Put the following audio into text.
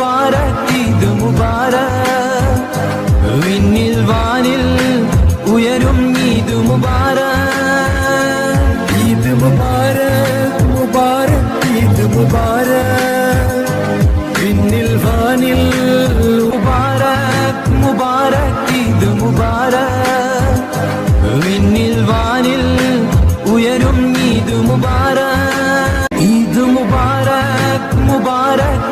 മുബാരക് ഈദ് മുബാരക് വിണ്ണിൽ വാനിൽ ഉയരും ഈദ് മുബാരക് ഈദ് മുബാരക് മുബാരക് ഈദ് മുബാരക് വിണ്ണിൽ വാനിൽ മുബാരക് മുബാരക് ഈദ് മുബാരക് വിണ്ണിൽ വാനിൽ ഉയരും ഈദ് മുബാരക് ഈദ് മുബാരക് മുബാരക്